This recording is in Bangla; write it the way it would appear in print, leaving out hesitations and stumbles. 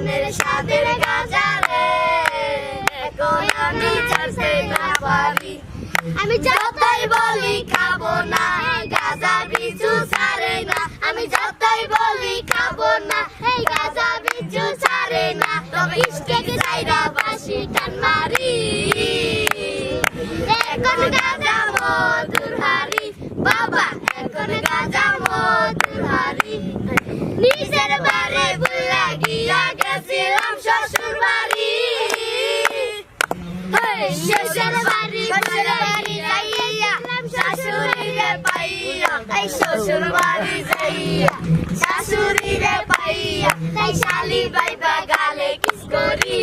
মনের স্বাদের গাজা রে এখন আমি ছাড়তে না পারি আমি যতই বলি খাবো না গাজা পিছু ছাড়ে না আমি যতই বলি খাবো না এই গাজা পিছু ছাড়ে না তবে ইশকে যাইরা বাসি টান মারি এখন গাজা মধুর হারি বাবা এখন গাজা মধুর হারি নিজের বাড়ি ভুলে গিয়া গেছিলাম শ্বশুর বাড়ি শ্বশুর বাড়ি যাইয়া শাশুড়িরে পাইয়া এই শ্বশুর বাড়ি যাইয়া শাশুড়িরে পাইয়া তাই শালি বাইবা গালে কিস করি